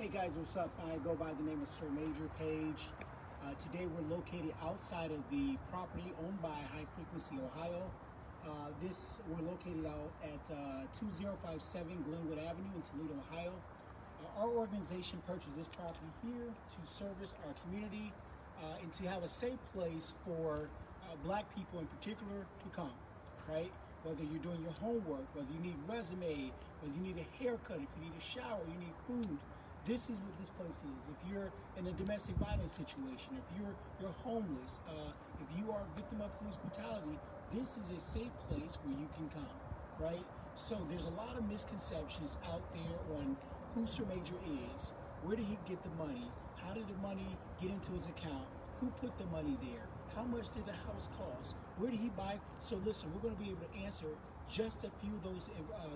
Hey guys, what's up? I go by the name of Sir Maejor Page. Today we're located outside of the property owned by High Frequency Ohio. We're located out at 2057 Glenwood Avenue in Toledo, Ohio. Our organization purchased this property here to service our community and to have a safe place for black people in particular to come, right? Whether you're doing your homework, whether you need resume, whether you need a haircut, if you need a shower, you need food. This is what this place is. If you're in a domestic violence situation, if you're homeless, if you are a victim of police brutality, this is a safe place where you can come, right? So there's a lot of misconceptions out there on who Sir Maejor is. Where did he get the money? How did the money get into his account? Who put the money there? How much did the house cost? Where did he buy? So listen, we're going to be able to answer just a few of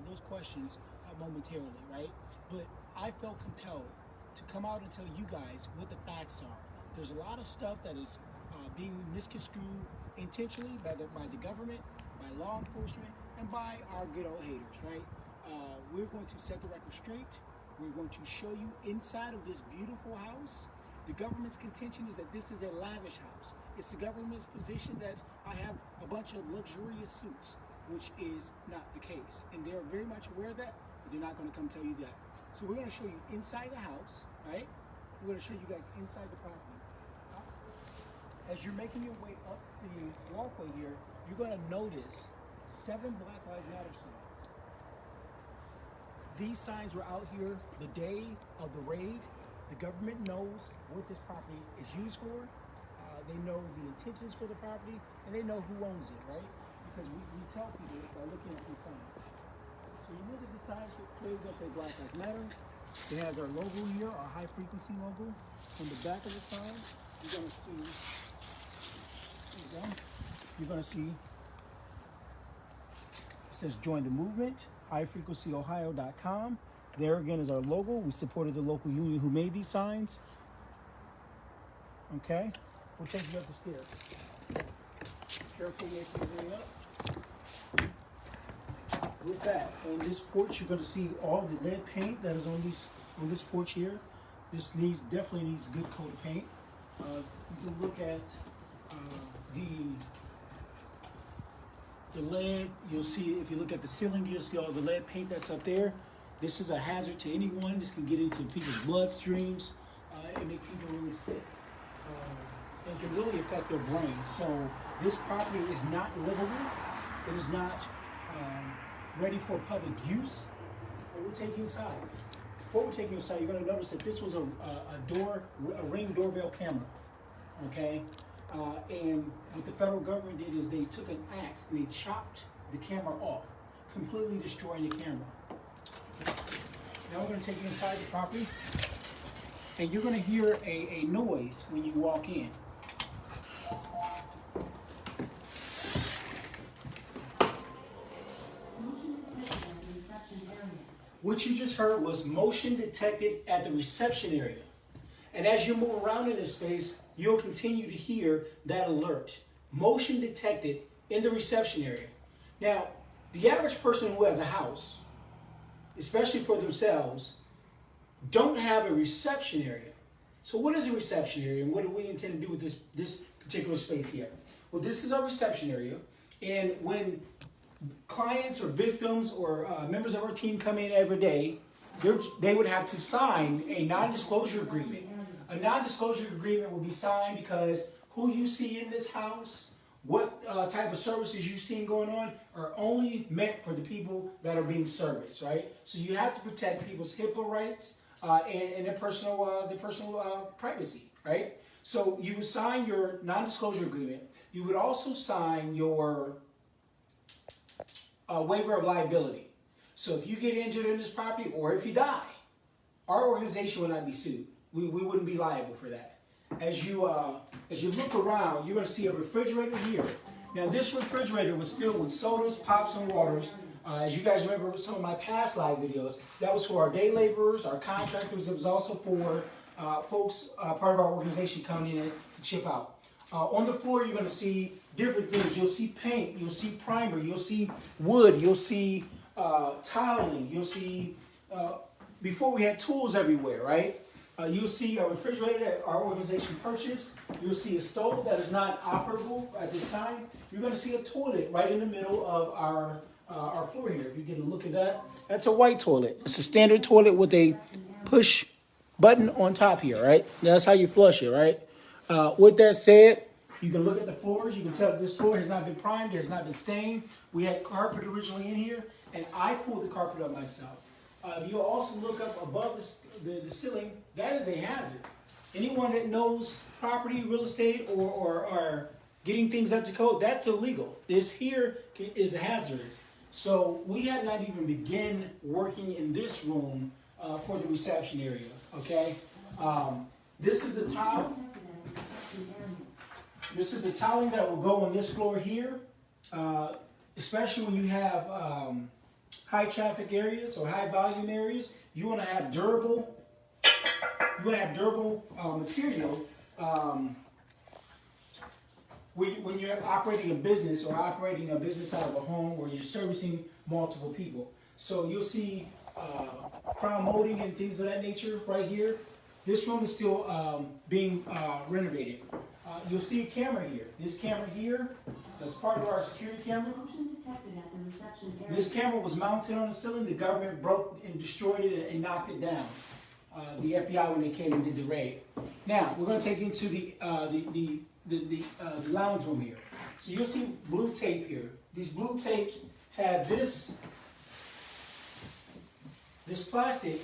those questions momentarily, right? But I felt compelled to come out and tell you guys what the facts are. There's a lot of stuff that is being misconstrued intentionally by the government, by law enforcement, and by our good old haters, right? We're going to set the record straight. We're going to show you inside of this beautiful house. The government's contention is that this is a lavish house. It's the government's position that I have a bunch of luxurious suites, which is not the case. And they're very much aware of that, but they're not going to come tell you that. So we're going to show you inside the house, right? We're going to show you guys inside the property. As you're making your way up the walkway here, you're going to notice 7 Black Lives Matter signs. These signs were out here the day of the raid. The government knows what this property is used for. They know the intentions for the property, and they know who owns it, right? Because we tell people by looking at these signs. So you look at the signs, clearly going to say Black Lives Matter. It has our logo here, our high frequency logo. On the back of the sign, you're going to see, it says join the movement, highfrequencyohio.com. There again is our logo. We supported the local union who made these signs. Okay, we'll take you up the stairs. Careful making your way up. With that, on this porch, you're going to see all the lead paint that is on this porch here. This definitely needs good coat of paint. You can look at the lead. You'll see, if you look at the ceiling, you'll see all the lead paint that's up there. This is a hazard to anyone. This can get into people's bloodstreams and make people really sick. It can really affect their brain. So this property is not livable. It is not ready for public use. But we'll take you inside. Before we take you inside, you're going to notice that this was a Ring doorbell camera. Okay, and what the federal government did is they took an axe and they chopped the camera off, completely destroying the camera. Now we're going to take you inside the property, and you're going to hear a noise when you walk in. What you just heard was motion detected at the reception area. And as you move around in this space, you'll continue to hear that alert. Motion detected in the reception area. Now, the average person who has a house, especially for themselves, don't have a reception area. So what is a reception area, and what do we intend to do with this particular space here? Well, this is our reception area, and when clients or victims or members of our team come in every day, they would have to sign a non-disclosure agreement. A non-disclosure agreement will be signed because who you see in this house, what type of services you've seen going on, are only meant for the people that are being serviced, right? So you have to protect people's HIPAA rights and their personal privacy, right? So you would sign your non-disclosure agreement. You would also sign your waiver of liability. So if you get injured in this property or if you die, our organization will not be sued. We wouldn't be liable for that. As you look around, you're going to see a refrigerator here. Now this refrigerator was filled with sodas, pops, and waters. As you guys remember some of my past live videos, that was for our day laborers, our contractors. It was also for folks, part of our organization coming in to chip out. On the floor, you're going to see different things. You'll see paint, you'll see primer, you'll see wood, you'll see tiling, you'll see before we had tools everywhere, right? You'll see a refrigerator that our organization purchased. You'll see a stove that is not operable at this time. You're going to see a toilet right in the middle of our floor here. If you get a look at that, that's a white toilet. It's a standard toilet with a push button on top here, right? That's how you flush it, right? With that said, you can look at the floors. You can tell this floor has not been primed. It has not been stained. We had carpet originally in here, and I pulled the carpet up myself. You'll also look up above the ceiling. That is a hazard. Anyone that knows property, real estate, or getting things up to code, that's illegal. This here is hazardous. So we had not even begun working in this room for the reception area, okay? This is the tile. This is the tiling that will go on this floor here, especially when you have high traffic areas or high volume areas. You want to have durable. You want to have durable material when you're operating a business or operating a business out of a home where you're servicing multiple people. So you'll see crown molding and things of that nature right here. This room is still being renovated. You'll see a camera here. This camera here, that's part of our security camera. This camera was mounted on the ceiling. The government broke and destroyed it and knocked it down. The FBI when they came and did the raid. Now we're going to take you into the lounge room here. So you'll see blue tape here. These blue tapes have this plastic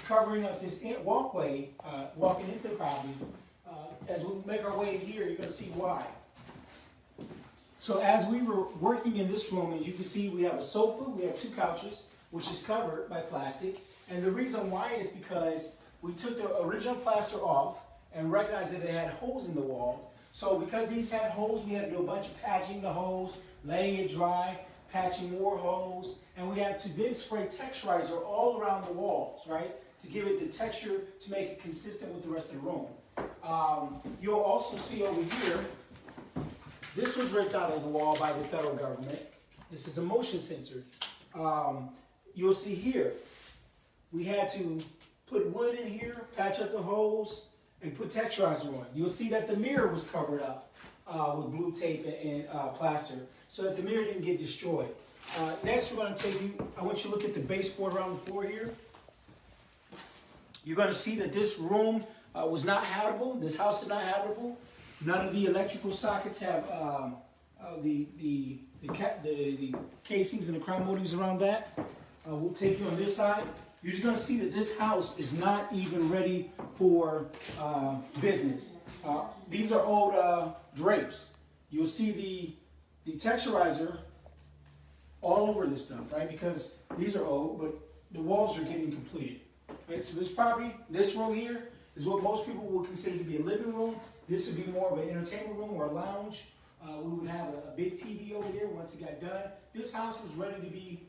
covering up this walkway, walking into the property. As we make our way in here, you're going to see why. So as we were working in this room, as you can see, we have a sofa, we have 2 couches, which is covered by plastic. And the reason why is because we took the original plaster off and recognized that it had holes in the wall. So because these had holes, we had to do a bunch of patching the holes, letting it dry, patching more holes, and we had to then spray texturizer all around the walls, right, to give it the texture to make it consistent with the rest of the room. You'll also see over here, this was ripped out of the wall by the federal government. This is a motion sensor. You'll see here, we had to put wood in here, patch up the holes, and put texturizer on. You'll see that the mirror was covered up with blue tape and plaster so that the mirror didn't get destroyed. Next, we're going to take you, I want you to look at the baseboard around the floor here. You're going to see that this room was not habitable. This house is not habitable. None of the electrical sockets have the casings and the crown moldings around that. We'll take you on this side. You're just going to see that this house is not even ready for business. These are old drapes. You'll see the texturizer all over this stuff, right? Because these are old, but the walls are getting completed. Right? So this property, this room here, is what most people would consider to be a living room. This would be more of an entertainment room or a lounge. We would have a big TV over there once it got done. This house was ready to be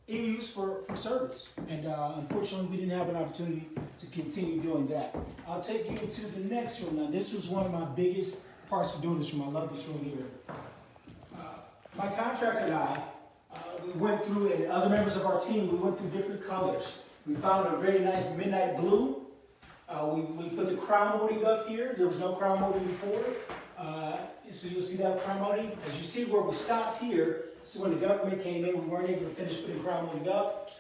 in use for service. And unfortunately, we didn't have an opportunity to continue doing that. I'll take you into the next room. Now, this was one of my biggest parts of doing this room. I love this room here. My contractor and I, we went through, and other members of our team, we went through different colors. We found a very nice midnight blue. We put the crown molding up here. There was no crown molding before. So you'll see that crown molding. As you see where we stopped here, so when the government came in, we weren't able to finish putting crown molding up.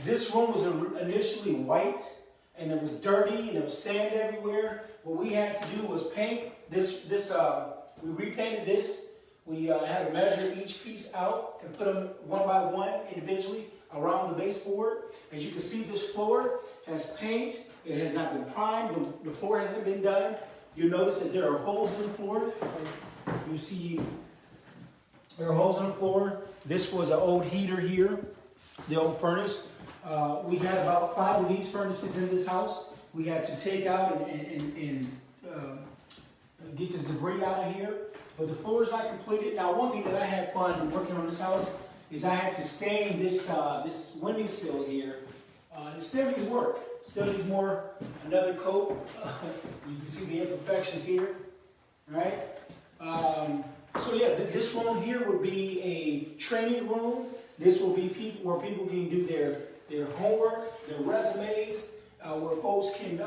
This room was initially white, and it was dirty, and there was sand everywhere. What we had to do was paint this. We repainted this. We had to measure each piece out and put them one by one individually around the baseboard. As you can see, this floor has paint. It has not been primed. The floor hasn't been done. You'll notice that there are holes in the floor. You see there are holes in the floor. This was an old heater here, the old furnace. We had about 5 of these furnaces in this house. We had to take out and get this debris out of here. But the floor is not completed. Now, one thing that I had fun working on this house is I had to stain this this windowsill here. It still needs work. Still needs another coat. You can see the imperfections here, right? So yeah, this room here would be a training room. This will be where people can do their their homework, their resumes, where folks can,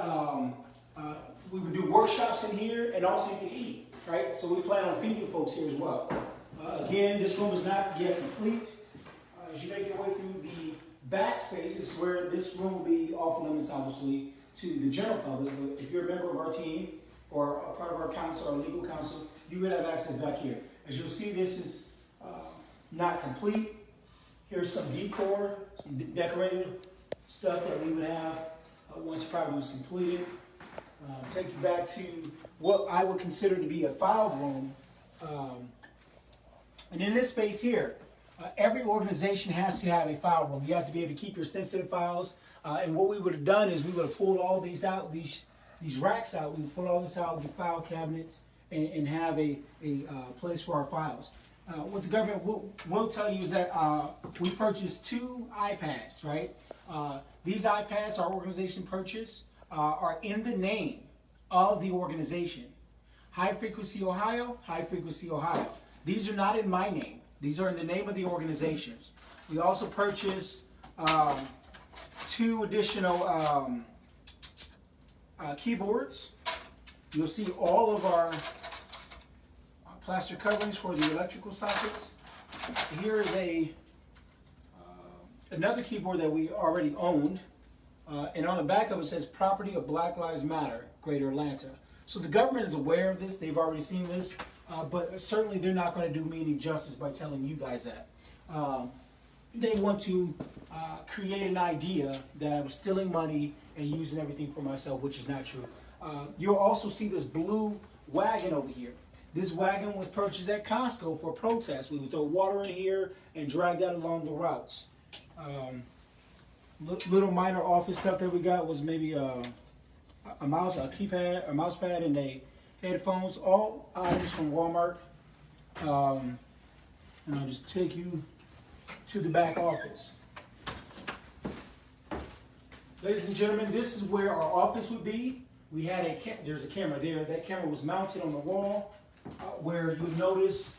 we would do workshops in here, and also you can eat, right? So we plan on feeding folks here as well. Again, this room is not yet complete. As you make your way through the back space, this is where this room will be off limits, obviously, to the general public. But if you're a member of our team or a part of our council, our legal council, you would have access back here. As you'll see, this is not complete. Here's some decor, some decorative stuff that we would have once the property was completed. Take you back to what I would consider to be a file room. And in this space here, every organization has to have a file room. You have to be able to keep your sensitive files. And what we would have done is we would have pulled all these out, these racks out. We would pull all this out, the file cabinets, and have a place for our files. What the government will tell you is that we purchased 2 iPads, right? These iPads our organization purchased are in the name of the organization. High Frequency Ohio, High Frequency Ohio. These are not in my name. These are in the name of the organizations. We also purchased 2 additional keyboards. You'll see all of our plaster coverings for the electrical sockets. Here is another keyboard that we already owned. And on the back of it says Property of Black Lives Matter, Greater Atlanta. So the government is aware of this. They've already seen this. But certainly they're not going to do me any justice by telling you guys that. They want to create an idea that I was stealing money and using everything for myself, which is not true. You'll also see this blue wagon over here. This wagon was purchased at Costco for protest. We would throw water in here and drag that along the routes. Little minor office stuff that we got was maybe a keypad, a mouse pad, and a headphones. All items from Walmart. And I'll just take you to the back office. Ladies and gentlemen, this is where our office would be. We had there's a camera there. That camera was mounted on the wall. Where you'll notice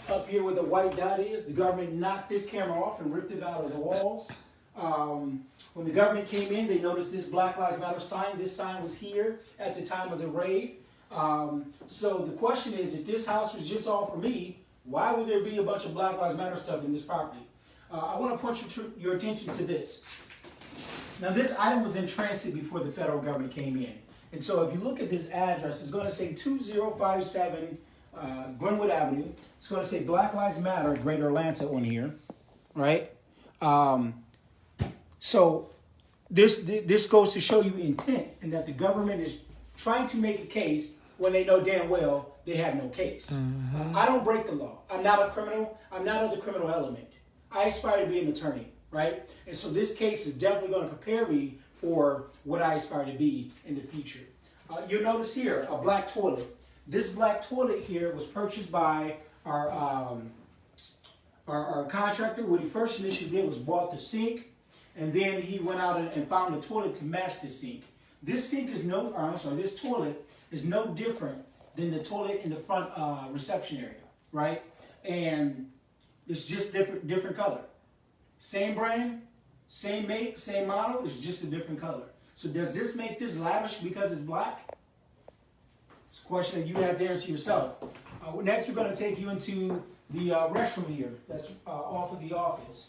up here where the white dot is, the government knocked this camera off and ripped it out of the walls. When the government came in, they noticed this Black Lives Matter sign. This sign was here at the time of the raid. So the question is, if this house was just all for me, why would there be a bunch of Black Lives Matter stuff in this property? I want to point your attention to this. Now, this item was in transit before the federal government came in. And so if you look at this address, it's going to say 2057 Glenwood Avenue. It's going to say Black Lives Matter, Greater Atlanta on here, right? So this goes to show you intent and that the government is trying to make a case when they know damn well they have no case. I don't break the law. I'm not a criminal. I'm not of the criminal element. I aspire to be an attorney, right? And so this case is definitely going to prepare me for what I aspire to be in the future. You'll notice here a black toilet. This black toilet here was purchased by our contractor. What he first initially did was bought the sink, and then he went out and found the toilet to match the sink. This this toilet is no different than the toilet in the front reception area, right? And it's just different color. Same brand, same make, same model, it's just a different color. So does this make this lavish because it's black? It's a question that you have to answer yourself. Next, we're going to take you into the restroom here that's off of the office.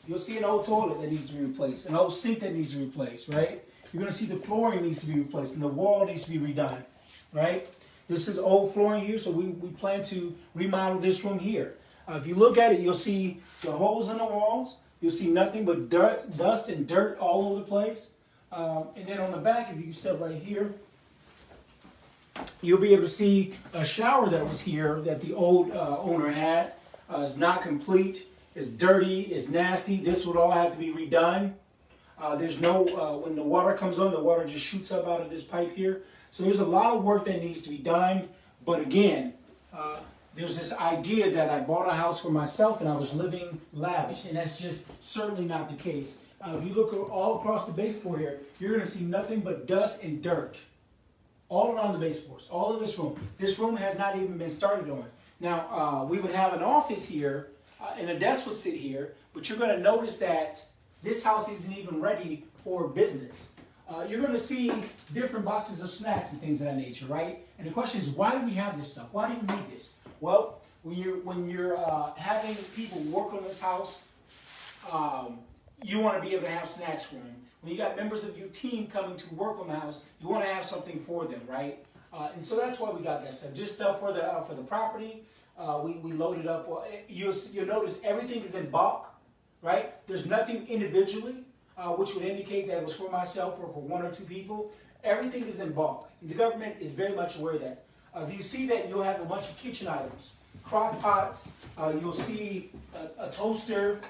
You'll see an old toilet that needs to be replaced, an old sink that needs to be replaced, right? You're going to see the flooring needs to be replaced and the wall needs to be redone, right? This is old flooring here, so we plan to remodel this room here. If you look at it, you'll see the holes in the walls. You'll see nothing but dirt, dust and dirt all over the place. And then on the back, if you can step right here, you'll be able to see a shower that was here that the old owner had. It's not complete. It's dirty. It's nasty. This would all have to be redone. There's no, when the water comes on, the water just shoots up out of this pipe here. So there's a lot of work that needs to be done. But again, there's this idea that I bought a house for myself and I was living lavish. And that's just certainly not the case. If you look all across the baseboard here, you're going to see nothing but dust and dirt. All around the baseboards, all in this room. This room has not even been started on. Now, we would have an office here and a desk will sit here, but you're going to notice that this house isn't even ready for business. You're going to see different boxes of snacks and things of that nature, right? And the question is, why do we have this stuff? Why do you need this? Well, when you're having people work on this house, you want to be able to have snacks for them. When you got members of your team coming to work on the house, you want to have something for them, right? And so that's why we got that stuff. Just stuff for the property. We loaded up. You'll notice everything is in bulk, right? There's nothing individually, which would indicate that it was for myself or for one or two people. Everything is in bulk. The government is very much aware of that. If you see that, you'll have a bunch of kitchen items, crock pots. You'll see a toaster,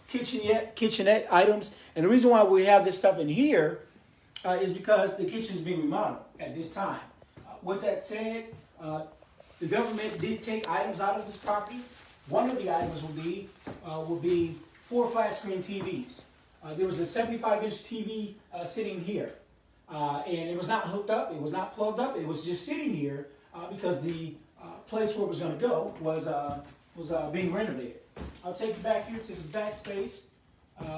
kitchenette items. And the reason why we have this stuff in here is because the kitchen is being remodeled at this time. With that said, the government did take items out of this property. One of the items will be 4 flat screen TVs. There was a 75-inch TV sitting here, and it was not hooked up. It was not plugged up. It was just sitting here because the place where it was going to go was being renovated. I'll take you back here to this back space. And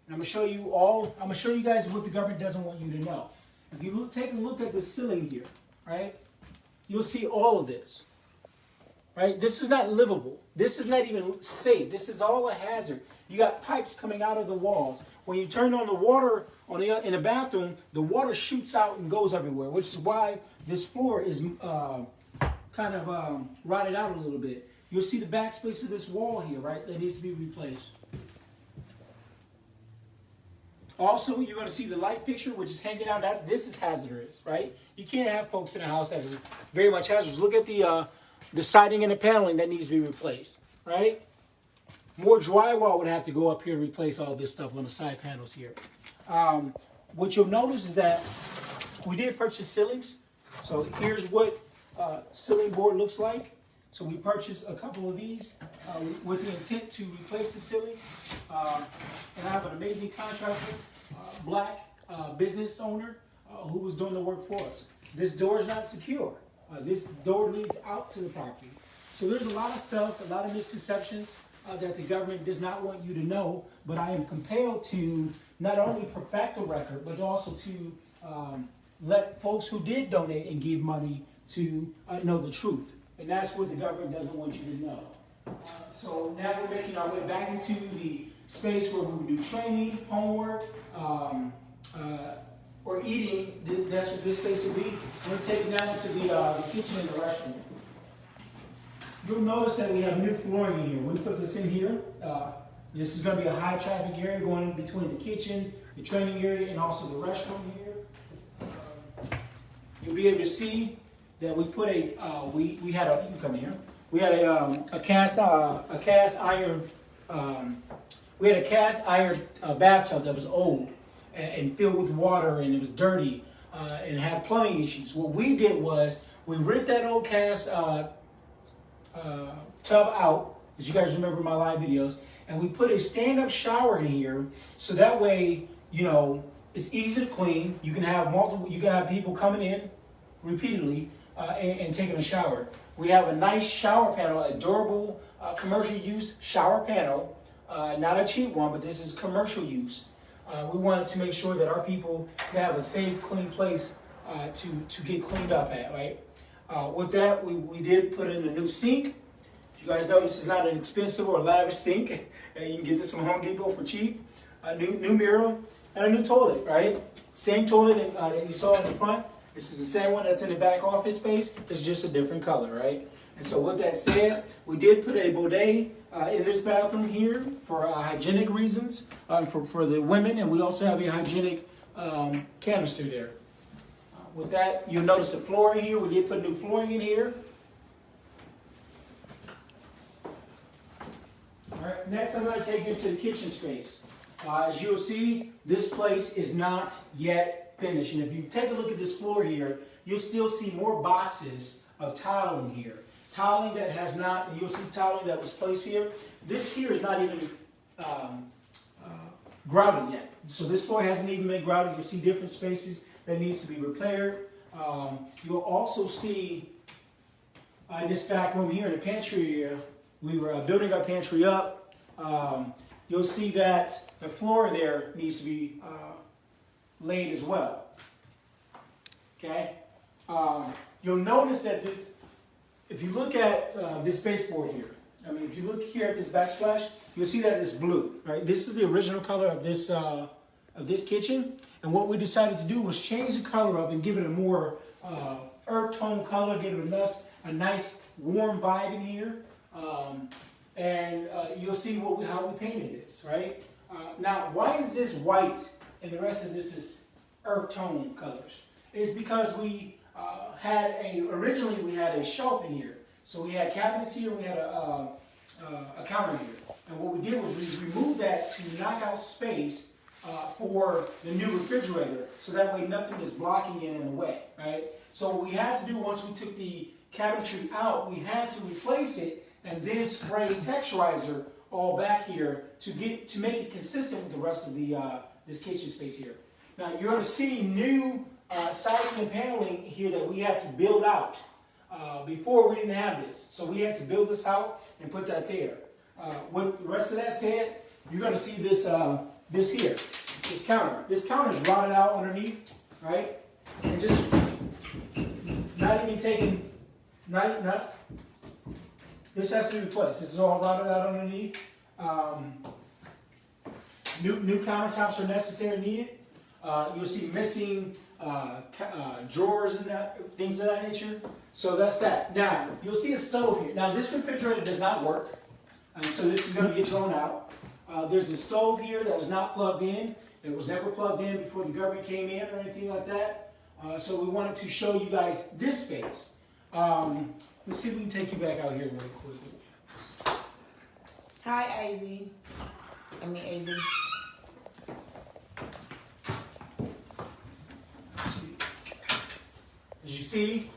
I'm going to show you all. I'm going to show you guys what the government doesn't want you to know. If you take a look at the ceiling here, right, you'll see all of this. Right? This is not livable. This is not even safe. This is all a hazard. You got pipes coming out of the walls. When you turn on the water in the bathroom, the water shoots out and goes everywhere, which is why this floor is kind of rotted out a little bit. You'll see the backspace of this wall here, right? That needs to be replaced. Also, you're going to see the light fixture, which is hanging out. This is hazardous, right? You can't have folks in a house that is very much hazardous. Look at the siding and the paneling that needs to be replaced, right? More drywall would have to go up here and replace all this stuff on the side panels here. What you'll notice is that we did purchase ceilings. So here's what ceiling board looks like. So we purchased a couple of these with the intent to replace the ceiling. And I have an amazing contractor, black business owner who was doing the work for us. This door is not secure. This door leads out to the property. So there's a lot of stuff, a lot of misconceptions that the government does not want you to know, but I am compelled to not only perfect the record, but also to let folks who did donate and give money to know the truth. And that's what the government doesn't want you to know. So now we're making our way back into the space where we would do training, homework, or eating. That's what this space will be. We're taking that into the kitchen and the restroom. You'll notice that we have new flooring in here. We put this in here. This is going to be a high traffic area going in between the kitchen, the training area, and also the restroom here. You'll be able to see that we put you can come here. We had a cast iron bathtub that was old and filled with water, and it was dirty and had plumbing issues. What we did was we ripped that old cast tub out, as you guys remember my live videos, and we put a stand-up shower in here, so that way, you know, it's easy to clean. You can have people coming in repeatedly and taking a shower. We have a nice shower panel, a durable commercial use shower panel, not a cheap one, but this is commercial use. We wanted to make sure that our people have a safe, clean place to get cleaned up at, right? With that, we did put in a new sink. You guys notice it's not an expensive or lavish sink. You can get this from Home Depot for cheap. A new mirror and a new toilet, right? Same toilet that you saw in the front. This is the same one that's in the back office space. It's just a different color, right? And so with that said, we did put a bidet in this bathroom here for hygienic reasons for the women, and we also have a hygienic canister there. With that, you'll notice the flooring here. We did put new flooring in here. All right, next I'm going to take you to the kitchen space. As you'll see, this place is not yet finished. And if you take a look at this floor here, you'll still see more boxes of tiling here. Tiling that has not, you'll see tiling that was placed here. This here is not even grouted yet. So this floor hasn't even been grouted. You'll see different spaces that needs to be repaired. You'll also see in this back room here in the pantry area, we were building our pantry up. You'll see that the floor there needs to be laid as well. Okay? You'll notice that if you look at this baseboard here, I mean, if you look here at this backsplash, you'll see that it's blue, right? This is the original color of this kitchen. And what we decided to do was change the color up and give it a more earth tone color, give it a nice warm vibe in here. You'll see how we painted this, right? Now, why is this white and the rest of this is earth tone colors? It's because we originally we had a shelf in here. So we had cabinets here, we had a counter here. And what we did was we removed that to knock out space for the new refrigerator, so that way nothing is blocking it in the way, right? So what we had to do once we took the cabinetry out, we had to replace it and then spray texturizer all back here to make it consistent with the rest of the this kitchen space here. Now you're going to see new siding and paneling here that we had to build out. Before we didn't have this, so we had to build this out and put that there. With the rest of that said, you're going to see this this counter. This counter is rotted out underneath, right? And just not even taking, this has to be replaced. This is all rotted out underneath. New countertops are necessary, needed. You'll see missing drawers and things of that nature. So that's that. Now, you'll see a stove here. Now, this refrigerator does not work, so this is going to get thrown out. There's a stove here that is not plugged in. It was never plugged in before the government came in or anything like that. So we wanted to show you guys this space. Let's see if we can take you back out here really quickly. Hi, AZ. AZ. As you see,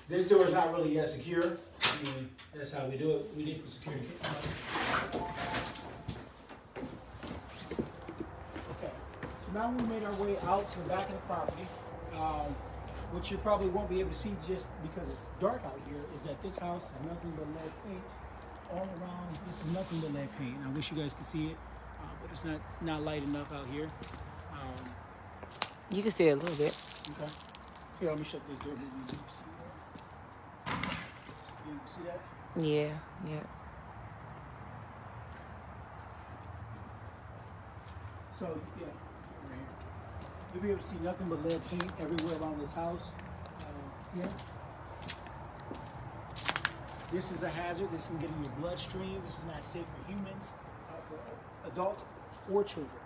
this door is not really that secure. I mean, that's how we do it. We need for security. Okay, so now we made our way out to the back of the property. What you probably won't be able to see just because it's dark out here is that this house is nothing but lead paint. All around, this is nothing but lead paint. I wish you guys could see it, but it's not light enough out here. You can see it a little bit. Okay. Here, let me shut this door. You see that? Yeah, yeah. So, yeah, right here. You'll be able to see nothing but lead paint everywhere around this house. Here. This is a hazard. This can get in your bloodstream. This is not safe for humans, for adults or children.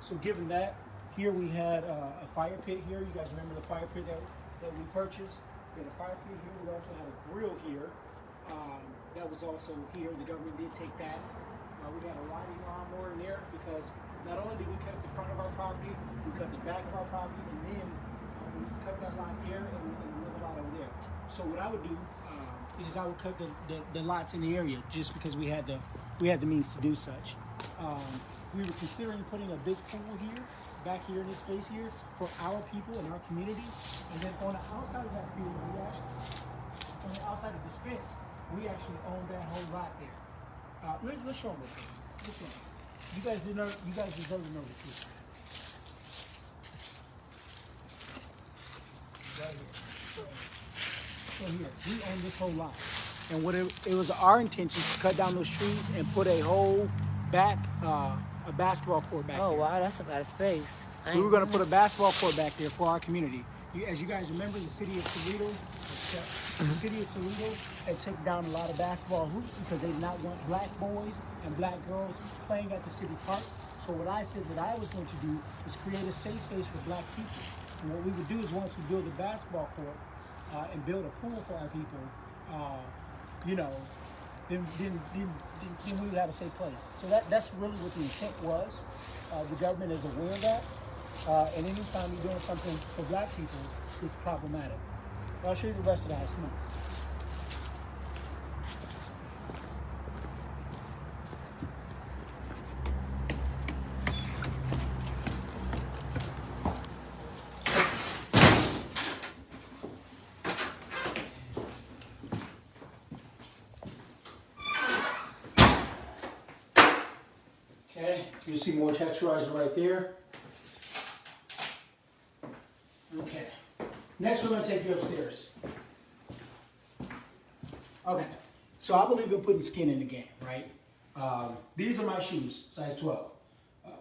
So given that, here we had a fire pit here. You guys remember the fire pit that we purchased? We had a fire pit here. We also had a grill here. That was also here. The government did take that. We had a riding lawnmower in there because not only did we cut the front of our property, we cut the back of our property, and then we cut that lot there and another lot over there. So what I would do is I would cut the lots in the area just because we had the means to do such. We were considering putting a big pool here, back here in this space here, for our people in our community. And then on the outside of that community, on the outside of this fence, we actually own that whole lot there. Let's show them this. Let's show them. You guys deserve to know the truth. Right here. So here, we own this whole lot. And what it was our intention to cut down those trees and put a whole a basketball court back there. Oh, wow, that's a lot of space. We were going to put a basketball court back there for our community. As you guys remember, the city of Toledo had taken down a lot of basketball hoops because they did not want black boys and black girls playing at the city parks. So what I said that I was going to do was create a safe space for black people. And what we would do is once we build a basketball court and build a pool for our people, then we would have a safe place. So that's really what the intent was. The government is aware of that. And anytime you're doing something for black people, it's problematic. I'll show you the rest of the house. Come on. Okay, you'll see more texturizer right there. Okay, next we're going to take you upstairs. Okay, so I believe in putting skin in the game, right? These are my shoes, size 12.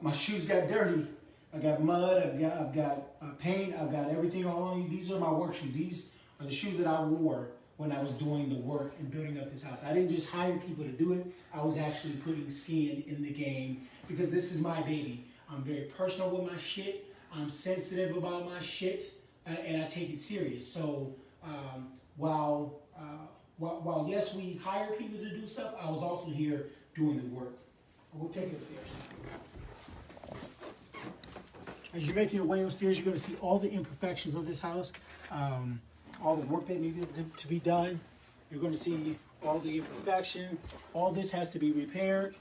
My shoes got dirty. I got mud, I've got paint, I've got everything all on. These are my work shoes. These are the shoes that I wore when I was doing the work and building up this house. I didn't just hire people to do it. I was actually putting skin in the game because this is my baby. I'm very personal with my shit. I'm sensitive about my shit, and I take it serious. So while yes, we hire people to do stuff, I was also here doing the work. We'll take it upstairs. As you're making your way upstairs, you're going to see all the imperfections of this house, all the work that needed to be done. You're going to see all the imperfection. All this has to be repaired.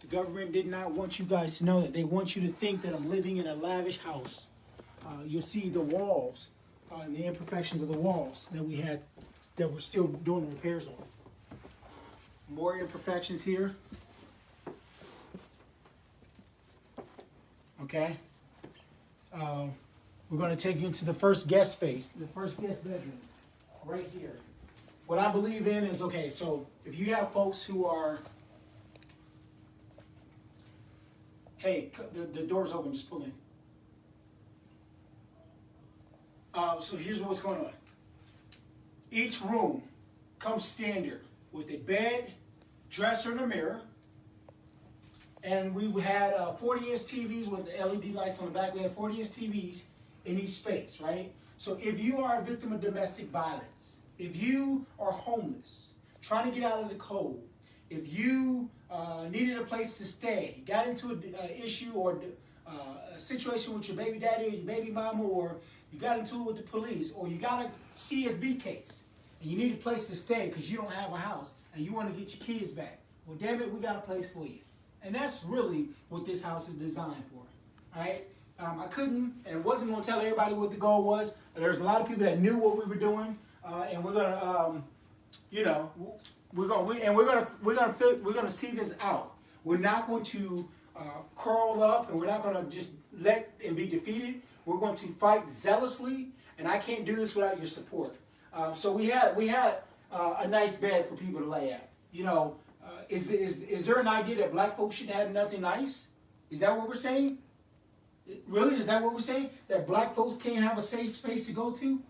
The government did not want you guys to know that. They want you to think that I'm living in a lavish house. You'll see the walls and the imperfections of the walls that we had, that we're still doing repairs on. More imperfections here. Okay. We're going to take you into the first guest space, the first guest bedroom, right here. What I believe in is, okay, so if you have folks who are, hey, the door's open, just pull in. So here's what's going on. Each room comes standard with a bed, dresser, and a mirror. And we had 40-inch TVs with LED lights on the back. We had 40-inch TVs in each space, right? So if you are a victim of domestic violence, if you are homeless, trying to get out of the cold, if you needed a place to stay, got into an issue or a situation with your baby daddy or your baby mama, or you got into it with the police, or you got a CSB case, and you need a place to stay because you don't have a house, and you want to get your kids back, well, damn it, we got a place for you. And that's really what this house is designed for, all right? I couldn't and wasn't going to tell everybody what the goal was. There's a lot of people that knew what we were doing, and we're gonna, you know, we're gonna see this out. We're not going to curl up, and we're not going to just let and be defeated. We're going to fight zealously, and I can't do this without your support. So we had a nice bed for people to lay at. You know. Is there an idea that black folks should have nothing nice? Is that what we're saying? Really? Is that what we're saying? That black folks can't have a safe space to go to?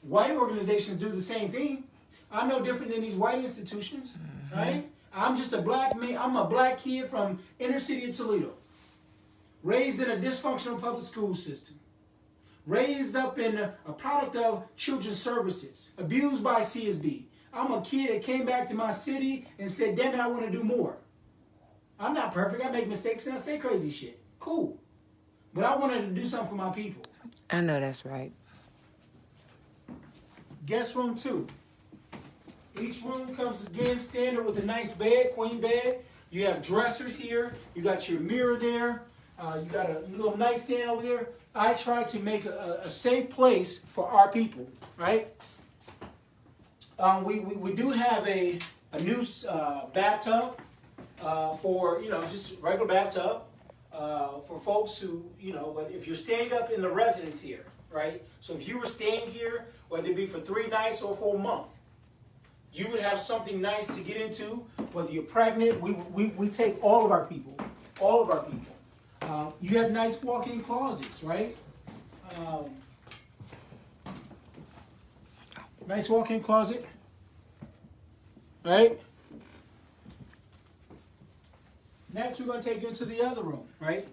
White organizations do the same thing. I'm no different than these white institutions, right? I'm just a black man. I'm a black kid from inner city of Toledo, raised in a dysfunctional public school system, raised up in a product of children's services, abused by CSB. I'm a kid that came back to my city and said, damn it, I want to do more. I'm not perfect. I make mistakes and I say crazy shit. Cool. But I wanted to do something for my people. I know that's right. Guest room 2. Each room comes again standard with a nice bed, queen bed. You have dressers here. You got your mirror there. You got a little nightstand over there. I try to make a safe place for our people, right? We do have a new bathtub for, you know, just regular bathtub for folks who, you know, if you're staying up in the residence here, right? So if you were staying here, whether it be for 3 nights or for a month, you would have something nice to get into. Whether you're pregnant, we take all of our people, you have nice walk-in closets, right? Nice walk-in closet, right? Next, we're going to take you into the other room, right?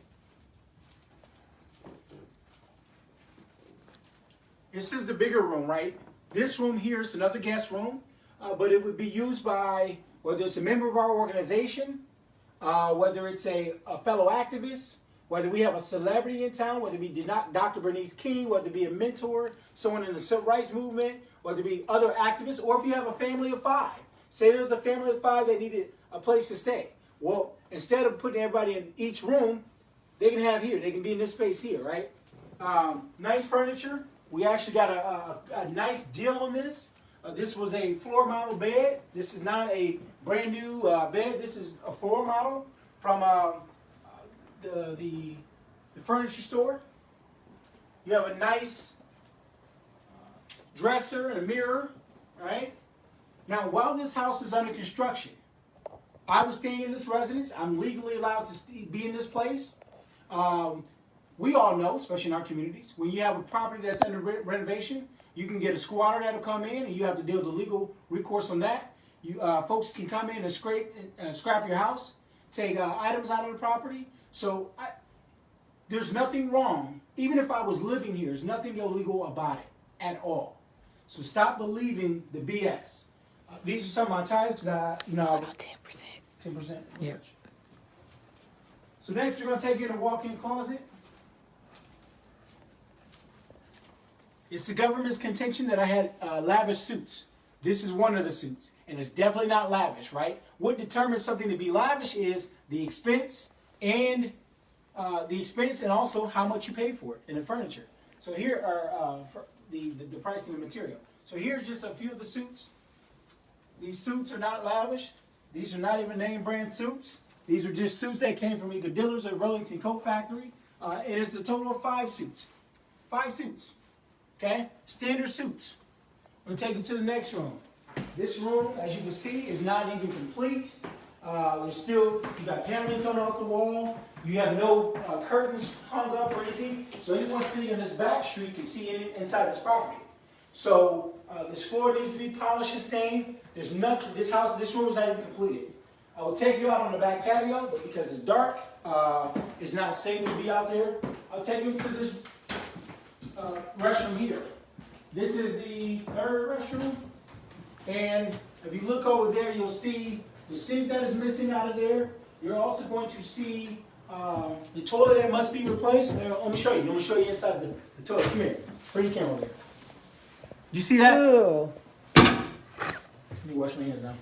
This is the bigger room, right? This room here is another guest room, but it would be used by, whether it's a member of our organization, whether it's a fellow activist, whether we have a celebrity in town, whether it be Dr. Bernice King, whether it be a mentor, someone in the civil rights movement, whether it be other activists, or if you have a family of 5. Say there's a family of 5 that needed a place to stay. Well, instead of putting everybody in each room, they can have here. They can be in this space here, right? Nice furniture. We actually got a nice deal on this. This was a floor model bed. This is not a brand new bed. This is a floor model from the furniture store. You have a nice dresser and a mirror, right? Now, while this house is under construction, I was staying in this residence. I'm legally allowed to be in this place. We all know, especially in our communities, when you have a property that's under renovation, you can get a squatter that'll come in, and you have to deal with the legal recourse on that. You folks can come in and scrap your house, take items out of the property. So there's nothing wrong. Even if I was living here, there's nothing illegal about it at all. So stop believing the BS. These are some of my ties because 10%. 10%. Yeah. So next, we're going to take you in a walk-in closet. It's the government's contention that I had lavish suits. This is one of the suits, and it's definitely not lavish, right? What determines something to be lavish is the expense and also how much you pay for it in the furniture. So here are the pricing of material. So here's just a few of the suits. These suits are not lavish. These are not even name brand suits. These are just suits that came from either Dillard's or Burlington Coat Factory. And it's a total of 5 suits. 5 suits. Okay? Standard suits. We'll take you to the next room. This room, as you can see, is not even complete. There's still, you got paneling coming off the wall. You have no curtains hung up or anything. So anyone sitting in this back street can see inside this property. So this floor needs to be polished and stained. There's nothing, this room is not even completed. I will take you out on the back patio, but because it's dark, it's not safe to be out there. I'll take you to this restroom here. This is the 3rd restroom. And if you look over there, you'll see the sink that is missing out of there. You're also going to see the toilet that must be replaced. Let me show you. Let me show you inside the toilet. Come here. Bring the camera over there. You see that? Ooh. Let me wash my hands now.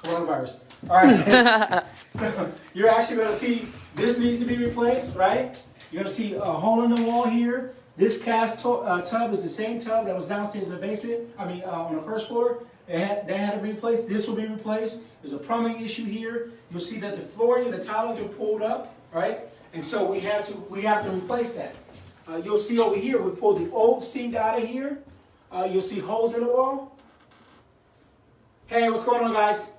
Coronavirus. All right. So you're actually going to see this needs to be replaced, right? You're going to see a hole in the wall here. This cast tub is the same tub that was downstairs in the basement. On the 1st floor. That had to be replaced. This will be replaced. There's a plumbing issue here. You'll see that the flooring and the tilings are pulled up, right? And so we have to replace that. You'll see over here we pulled the old sink out of here. You'll see holes in the wall. Hey, what's going on, guys?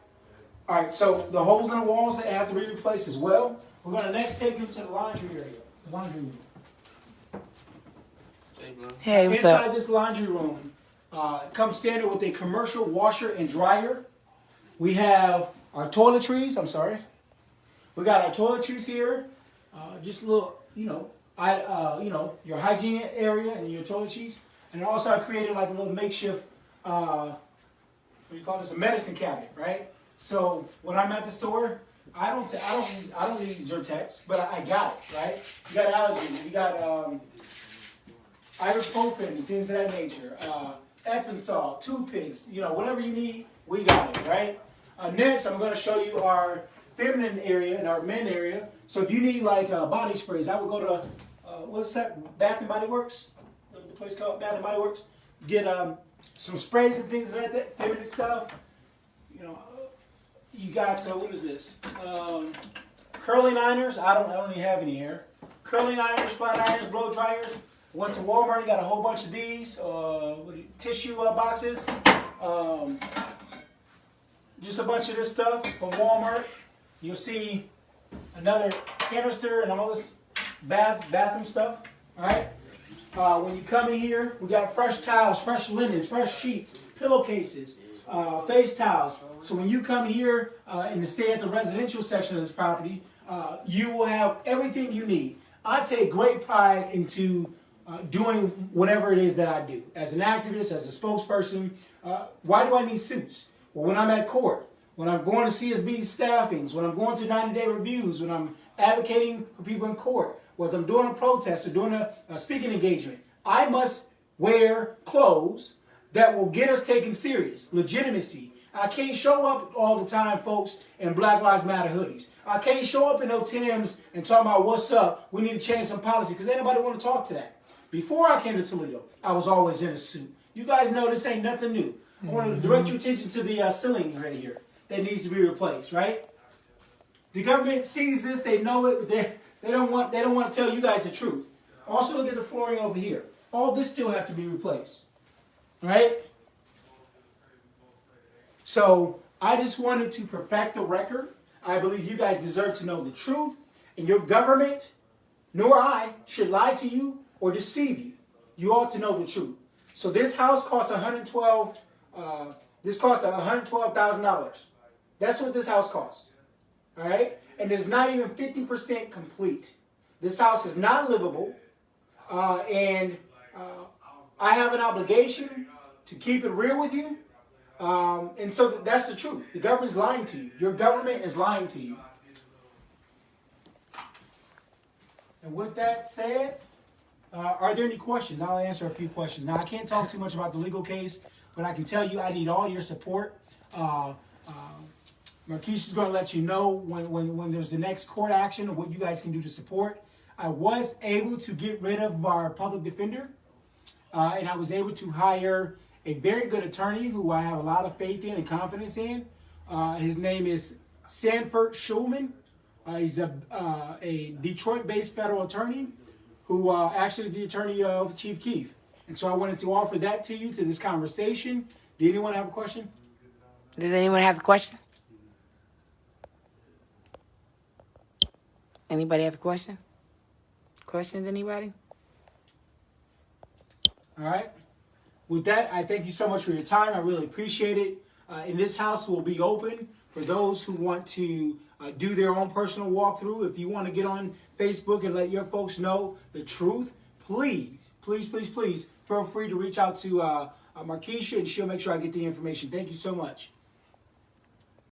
All right, so the holes in the walls that have to be replaced as well. We're going to next take you to the laundry area, the laundry room. Hey, what's up? Inside this laundry room, it comes standard with a commercial washer and dryer. We have our toiletries. We got our toiletries here. Just a little, your hygiene area and your toiletries. And also I created like a little makeshift, what do you call this? A medicine cabinet, right? So when I'm at the store, I don't need Zyrtex, but I got it, right? You got allergies, you got ibuprofen and things of that nature. Epsom, toothpicks, whatever you need, we got it, right? Next, I'm going to show you our feminine area and our men area. So if you need like body sprays, I would go to, what's that, Bath and Body Works? The place called Bath and Body Works. Get some sprays and things like that, feminine stuff. You got, what is this? Curling ironers. I don't even have any here. Curling ironers, flat irons, blow dryers. Went to Walmart, got a whole bunch of these, tissue boxes, just a bunch of this stuff from Walmart. You'll see another canister and all this bathroom stuff, all right? When you come in here, we got fresh towels, fresh linens, fresh sheets, pillowcases, face towels. So when you come here and to stay at the residential section of this property, you will have everything you need. I take great pride into doing whatever it is that I do. As an activist, as a spokesperson, why do I need suits? Well, when I'm at court, when I'm going to CSB staffings, when I'm going to 90-day reviews, when I'm advocating for people in court, whether I'm doing a protest or doing a speaking engagement, I must wear clothes that will get us taken serious, legitimacy. I can't show up all the time, folks, in Black Lives Matter hoodies. I can't show up in no Timbs and talk about what's up, we need to change some policy, because anybody want to talk to that. Before I came to Toledo, I was always in a suit. You guys know this ain't nothing new. I want to direct your attention to the ceiling right here that needs to be replaced, right? The government sees this, they know it, but They don't want to tell you guys the truth. Also, look at the flooring over here. All this still has to be replaced. Right? So I just wanted to perfect the record. I believe you guys deserve to know the truth. And your government, nor I, should lie to you or deceive you. You ought to know the truth. So this house costs $112,000. That's what this house costs. All right? And it's not even 50% complete. This house is not livable. I have an obligation to keep it real with you. And so that's the truth. The government's lying to you. Your government is lying to you. And with that said, are there any questions? I'll answer a few questions. Now, I can't talk too much about the legal case, but I can tell you I need all your support. Marquise is going to let you know when there's the next court action or what you guys can do to support. I was able to get rid of our public defender, and I was able to hire a very good attorney who I have a lot of faith in and confidence in. His name is Sanford Schulman. He's a Detroit-based federal attorney who actually is the attorney of Chief Keef. And so I wanted to offer that to you, to this conversation. Did anyone have a question? Does anyone have a question? Anybody have a question? Questions, anybody? All right. With that, I thank you so much for your time. I really appreciate it. And this house will be open for those who want to do their own personal walkthrough. If you want to get on Facebook and let your folks know the truth, please, please, please, please feel free to reach out to Marquisha, and she'll make sure I get the information. Thank you so much.